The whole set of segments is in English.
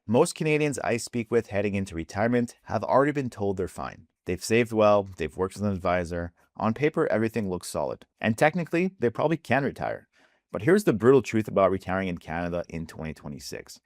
Most Canadians I speak with heading into retirement have already been told they're fine. They've saved well, they've worked with an advisor. On paper, everything looks solid. And technically, they probably can retire. But here's the brutal truth about retiring in Canada in 2026.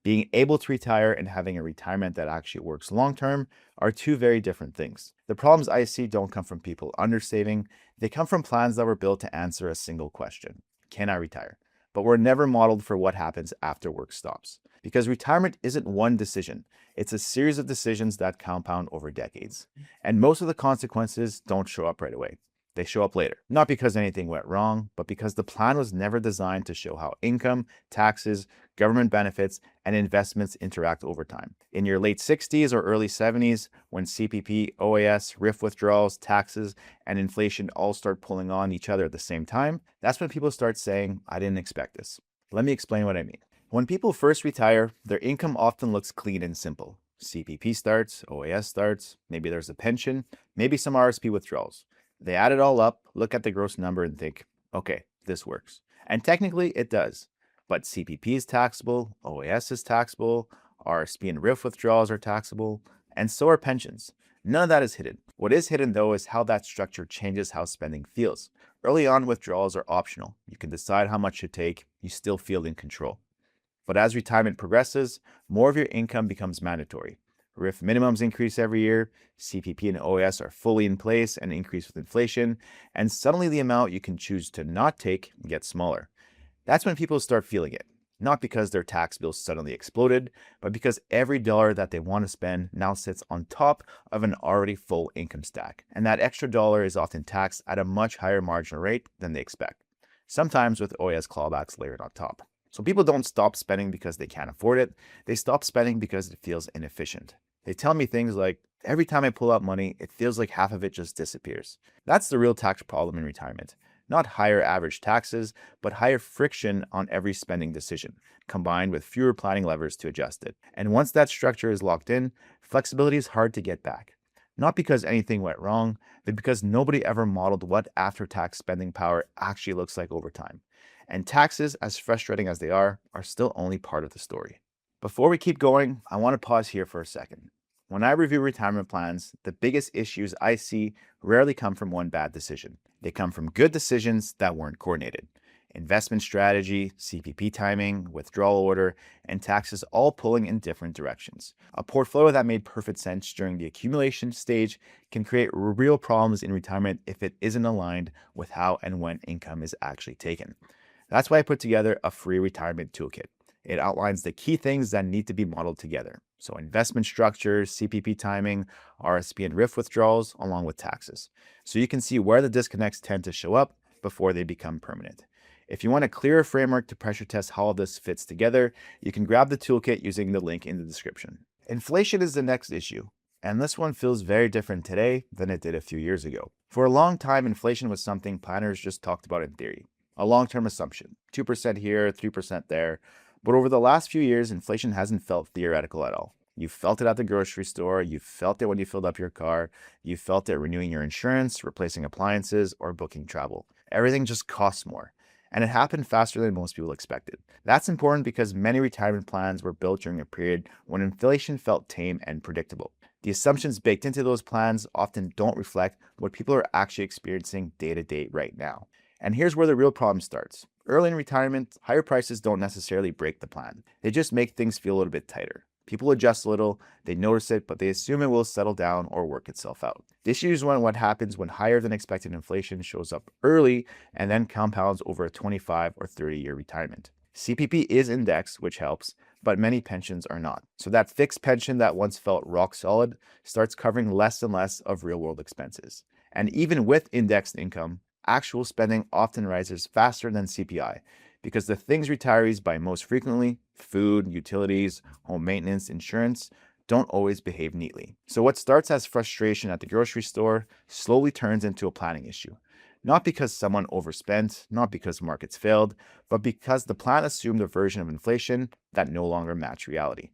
Being able to retire and having a retirement that actually works long term are two very different things. The problems I see don't come from people undersaving, they come from plans that were built to answer a single question: can I retire? But we're never modeled for what happens after work stops. Because retirement isn't one decision, it's a series of decisions that compound over decades. And most of the consequences don't show up right away. They show up later. Not because anything went wrong, but because the plan was never designed to show how income, taxes, government benefits, and investments interact over time. In your late 60s or early 70s, when CPP, OAS, RIF withdrawals, taxes, and inflation all start pulling on each other at the same time, that's when people start saying, I didn't expect this. Let me explain what I mean. When people first retire, their income often looks clean and simple. CPP starts, OAS starts, maybe there's a pension, maybe some RRSP withdrawals. They add it all up, look at the gross number, and think, okay, this works. And technically, it does. But CPP is taxable, OAS is taxable, RRSP and RIF withdrawals are taxable, and so are pensions. None of that is hidden. What is hidden, though, is how that structure changes how spending feels. Early on, withdrawals are optional. You can decide how much to take, you still feel in control. But as retirement progresses, more of your income becomes mandatory. RIF minimums increase every year, CPP and OAS are fully in place and increase with inflation, and suddenly the amount you can choose to not take gets smaller. That's when people start feeling it, not because their tax bill suddenly exploded, but because every dollar that they want to spend now sits on top of an already full income stack, and that extra dollar is often taxed at a much higher marginal rate than they expect, sometimes with OAS clawbacks layered on top. So people don't stop spending because they can't afford it, they stop spending because it feels inefficient. They tell me things like, every time I pull out money, it feels like half of it just disappears. That's the real tax problem in retirement. Not higher average taxes, but higher friction on every spending decision, combined with fewer planning levers to adjust it. And once that structure is locked in, flexibility is hard to get back. Not because anything went wrong, but because nobody ever modeled what after-tax spending power actually looks like over time. And taxes, as frustrating as they are still only part of the story. Before we keep going, I want to pause here for a second. When I review retirement plans, the biggest issues I see rarely come from one bad decision. They come from good decisions that weren't coordinated. Investment strategy, CPP timing, withdrawal order, and taxes all pulling in different directions. A portfolio that made perfect sense during the accumulation stage can create real problems in retirement if it isn't aligned with how and when income is actually taken. That's why I put together a free retirement toolkit. It outlines the key things that need to be modeled together. So investment structures, CPP timing, RSP and RIF withdrawals, along with taxes. So you can see where the disconnects tend to show up before they become permanent. If you want a clearer framework to pressure test how all this fits together, you can grab the toolkit using the link in the description. Inflation is the next issue, and this one feels very different today than it did a few years ago. For a long time, inflation was something planners just talked about in theory, a long-term assumption, 2% here, 3% there. But over the last few years, inflation hasn't felt theoretical at all. You felt it at the grocery store, you felt it when you filled up your car, you felt it renewing your insurance, replacing appliances, or booking travel. Everything just costs more. And it happened faster than most people expected. That's important because many retirement plans were built during a period when inflation felt tame and predictable. The assumptions baked into those plans often don't reflect what people are actually experiencing day to day right now. And here's where the real problem starts. Early in retirement, higher prices don't necessarily break the plan. They just make things feel a little bit tighter. People adjust a little, they notice it, but they assume it will settle down or work itself out. This is what happens when higher than expected inflation shows up early and then compounds over a 25 or 30-year retirement. CPP is indexed, which helps, but many pensions are not. So that fixed pension that once felt rock solid starts covering less and less of real-world expenses. And even with indexed income, actual spending often rises faster than CPI because the things retirees buy most frequently, food, utilities, home maintenance, insurance, don't always behave neatly. So what starts as frustration at the grocery store slowly turns into a planning issue. Not because someone overspent, not because markets failed, but because the plan assumed a version of inflation that no longer matched reality.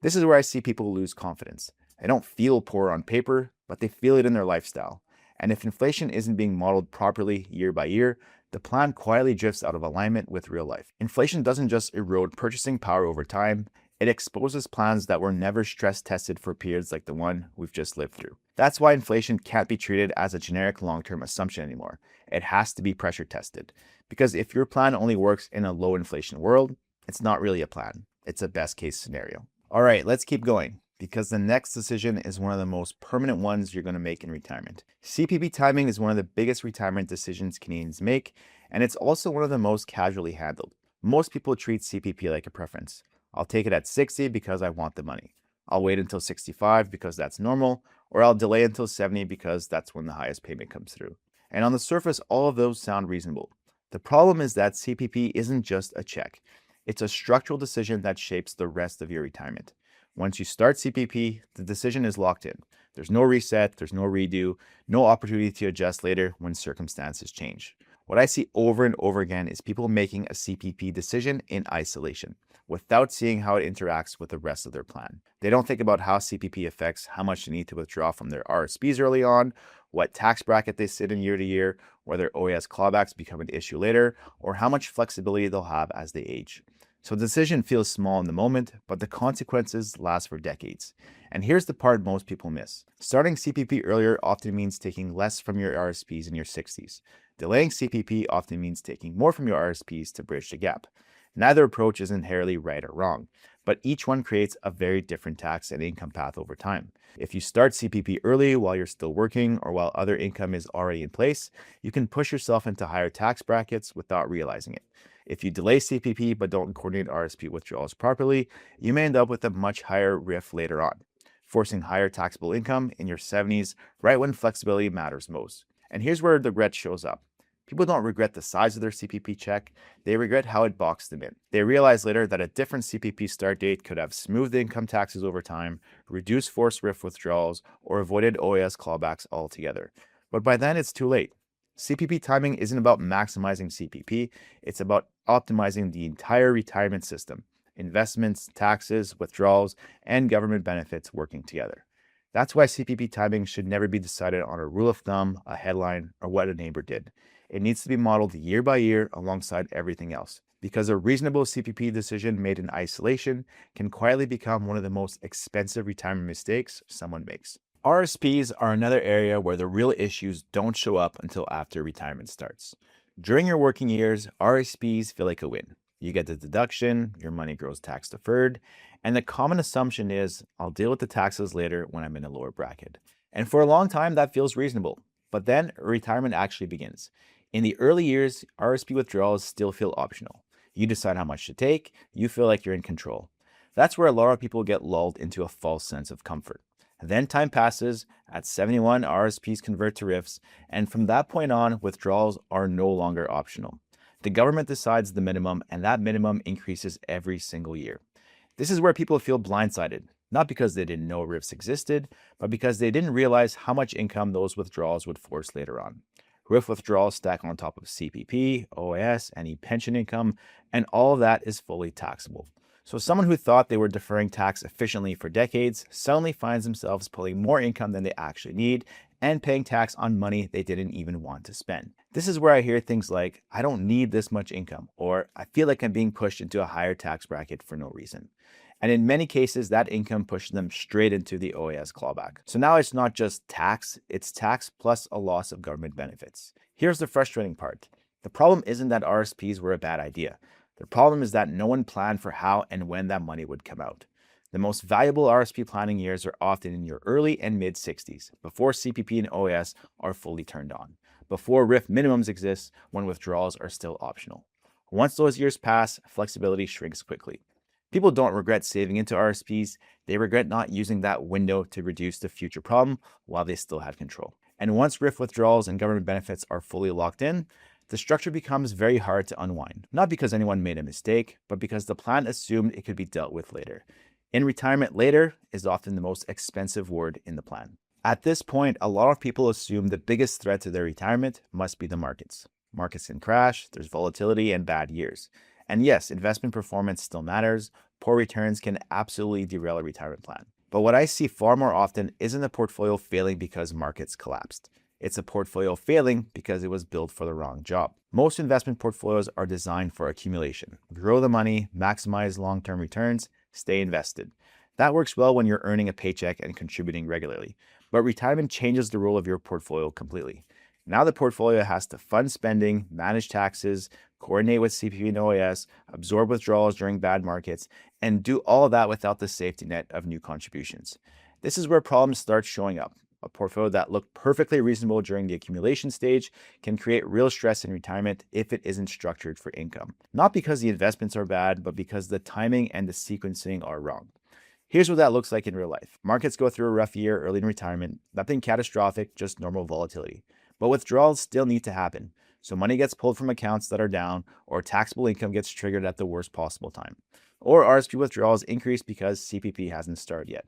This is where I see people lose confidence. They don't feel poor on paper, but they feel it in their lifestyle. And if inflation isn't being modeled properly year by year, the plan quietly drifts out of alignment with real life. Inflation doesn't just erode purchasing power over time, It exposes plans that were never stress tested for periods like the one we've just lived through. That's why inflation can't be treated as a generic long-term assumption anymore. It has to be pressure tested. Because if your plan only works in a low inflation world, it's not really a plan. It's a best case scenario. All right, let's keep going, because the next decision is one of the most permanent ones you're going to make in retirement. CPP timing is one of the biggest retirement decisions Canadians make, and it's also one of the most casually handled. Most people treat CPP like a preference. I'll take it at 60 because I want the money. I'll wait until 65 because that's normal, or I'll delay until 70 because that's when the highest payment comes through. And on the surface, all of those sound reasonable. The problem is that CPP isn't just a check. It's a structural decision that shapes the rest of your retirement. Once you start CPP, the decision is locked in. There's no reset, there's no redo, no opportunity to adjust later when circumstances change. What I see over and over again is people making a CPP decision in isolation, without seeing how it interacts with the rest of their plan. They don't think about how CPP affects how much they need to withdraw from their RRSPs early on, what tax bracket they sit in year to year, whether OAS clawbacks become an issue later, or how much flexibility they'll have as they age. So the decision feels small in the moment, but the consequences last for decades. And here's the part most people miss. Starting CPP earlier often means taking less from your RRSPs in your 60s. Delaying CPP often means taking more from your RRSPs to bridge the gap. Neither approach is inherently right or wrong, but each one creates a very different tax and income path over time. If you start CPP early while you're still working or while other income is already in place, you can push yourself into higher tax brackets without realizing it. If you delay CPP but don't coordinate RSP withdrawals properly, you may end up with a much higher RIF later on, forcing higher taxable income in your 70s right when flexibility matters most. And here's where the regret shows up. People don't regret the size of their CPP check, they regret how it boxed them in. They realize later that a different CPP start date could have smoothed income taxes over time, reduced forced RIF withdrawals, or avoided OAS clawbacks altogether. But by then it's too late. CPP timing isn't about maximizing CPP, it's about optimizing the entire retirement system, investments, taxes, withdrawals, and government benefits working together. That's why CPP timing should never be decided on a rule of thumb, a headline, or what a neighbor did. It needs to be modeled year by year alongside everything else, because a reasonable CPP decision made in isolation can quietly become one of the most expensive retirement mistakes someone makes. RSPs are another area where the real issues don't show up until after retirement starts. During your working years, RSPs feel like a win. You get the deduction, your money grows tax deferred, and the common assumption is, I'll deal with the taxes later when I'm in a lower bracket. And for a long time, that feels reasonable. But then retirement actually begins. In the early years, RSP withdrawals still feel optional. You decide how much to take, you feel like you're in control. That's where a lot of people get lulled into a false sense of comfort. Then time passes, at 71, RSPs convert to RIFs, and from that point on, withdrawals are no longer optional. The government decides the minimum, and that minimum increases every single year. This is where people feel blindsided, not because they didn't know RIFs existed, but because they didn't realize how much income those withdrawals would force later on. RIF withdrawals stack on top of CPP, OAS, any pension income, and all of that is fully taxable. So someone who thought they were deferring tax efficiently for decades suddenly finds themselves pulling more income than they actually need and paying tax on money they didn't even want to spend. This is where I hear things like, I don't need this much income, or I feel like I'm being pushed into a higher tax bracket for no reason. And in many cases, that income pushes them straight into the OAS clawback. So now it's not just tax, it's tax plus a loss of government benefits. Here's the frustrating part. The problem isn't that RSPs were a bad idea. The problem is that no one planned for how and when that money would come out. The most valuable RSP planning years are often in your early and mid 60s, before CPP and OAS are fully turned on, before RIF minimums exist when withdrawals are still optional. Once those years pass, flexibility shrinks quickly. People don't regret saving into RSPs, they regret not using that window to reduce the future problem while they still had control. And once RIF withdrawals and government benefits are fully locked in, the structure becomes very hard to unwind, not because anyone made a mistake, but because the plan assumed it could be dealt with later. In retirement, later is often the most expensive word in the plan. At this point, a lot of people assume the biggest threat to their retirement must be the markets. Markets can crash, there's volatility and bad years. And yes, investment performance still matters. Poor returns can absolutely derail a retirement plan. But what I see far more often isn't a portfolio failing because markets collapsed. It's a portfolio failing because it was built for the wrong job. Most investment portfolios are designed for accumulation. Grow the money, maximize long-term returns, stay invested. That works well when you're earning a paycheck and contributing regularly. But retirement changes the role of your portfolio completely. Now the portfolio has to fund spending, manage taxes, coordinate with CPP and OAS, absorb withdrawals during bad markets, and do all of that without the safety net of new contributions. This is where problems start showing up. A portfolio that looked perfectly reasonable during the accumulation stage can create real stress in retirement if it isn't structured for income. Not because the investments are bad, but because the timing and the sequencing are wrong. Here's what that looks like in real life. Markets go through a rough year early in retirement, nothing catastrophic, just normal volatility. But withdrawals still need to happen. So money gets pulled from accounts that are down, or taxable income gets triggered at the worst possible time. Or RSP withdrawals increase because CPP hasn't started yet.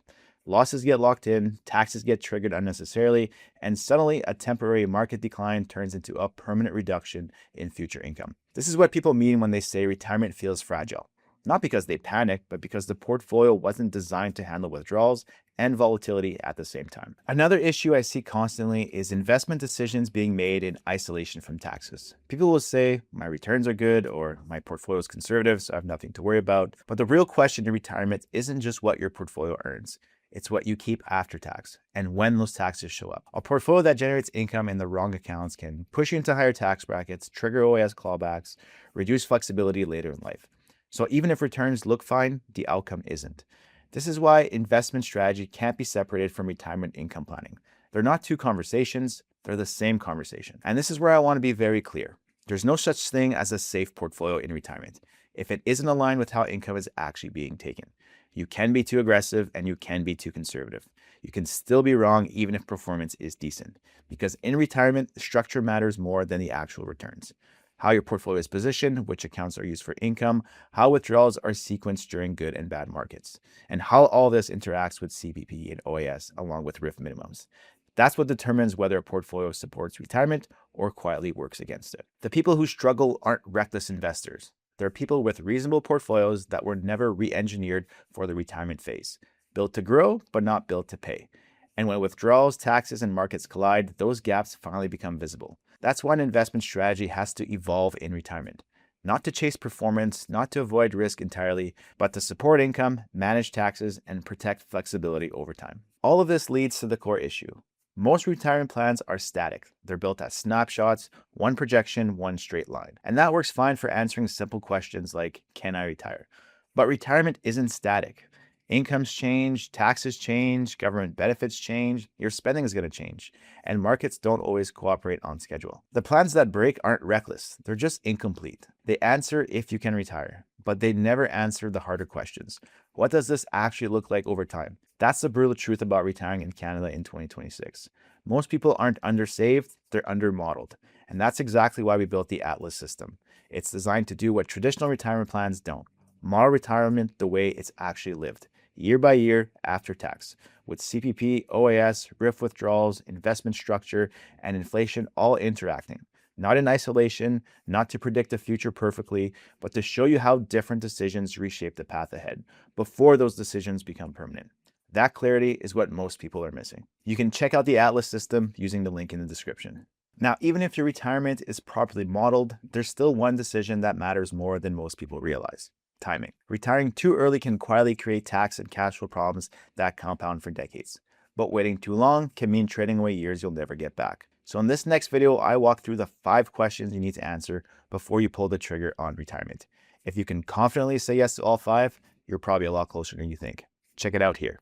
Losses get locked in, taxes get triggered unnecessarily, and suddenly a temporary market decline turns into a permanent reduction in future income. This is what people mean when they say retirement feels fragile. Not because they panic, but because the portfolio wasn't designed to handle withdrawals and volatility at the same time. Another issue I see constantly is investment decisions being made in isolation from taxes. People will say, my returns are good, or my portfolio is conservative, so I have nothing to worry about. But the real question in retirement isn't just what your portfolio earns. It's what you keep after tax and when those taxes show up. A portfolio that generates income in the wrong accounts can push you into higher tax brackets, trigger OAS clawbacks, reduce flexibility later in life. So even if returns look fine, the outcome isn't. This is why investment strategy can't be separated from retirement income planning. They're not two conversations, they're the same conversation. And this is where I want to be very clear. There's no such thing as a safe portfolio in retirement if it isn't aligned with how income is actually being taken. You can be too aggressive and you can be too conservative. You can still be wrong even if performance is decent. Because in retirement, the structure matters more than the actual returns. How your portfolio is positioned, which accounts are used for income, how withdrawals are sequenced during good and bad markets, and how all this interacts with CPP and OAS along with RIF minimums. That's what determines whether a portfolio supports retirement or quietly works against it. The people who struggle aren't reckless investors. They're people with reasonable portfolios that were never re-engineered for the retirement phase, built to grow, but not built to pay. And when withdrawals, taxes, and markets collide, those gaps finally become visible. That's why an investment strategy has to evolve in retirement. Not to chase performance, not to avoid risk entirely, but to support income, manage taxes, and protect flexibility over time. All of this leads to the core issue. Most retirement plans are static. They're built as snapshots, one projection, one straight line. And that works fine for answering simple questions like, can I retire? But retirement isn't static. Incomes change, taxes change, government benefits change, your spending is going to change, and markets don't always cooperate on schedule. The plans that break aren't reckless, they're just incomplete. They answer if you can retire, but they never answer the harder questions. What does this actually look like over time? That's the brutal truth about retiring in Canada in 2026. Most people aren't undersaved, they're undermodeled. And that's exactly why we built the Atlas system. It's designed to do what traditional retirement plans don't. Model retirement the way it's actually lived, year by year after tax, with CPP, OAS, RIF withdrawals, investment structure, and inflation all interacting. Not in isolation, not to predict the future perfectly, but to show you how different decisions reshape the path ahead before those decisions become permanent. That clarity is what most people are missing. You can check out the Atlas system using the link in the description. Now, even if your retirement is properly modeled, there's still one decision that matters more than most people realize: timing. Retiring too early can quietly create tax and cash flow problems that compound for decades. But waiting too long can mean trading away years you'll never get back. So in this next video, I walk through the 5 questions you need to answer before you pull the trigger on retirement. If you can confidently say yes to all 5, you're probably a lot closer than you think. Check it out here.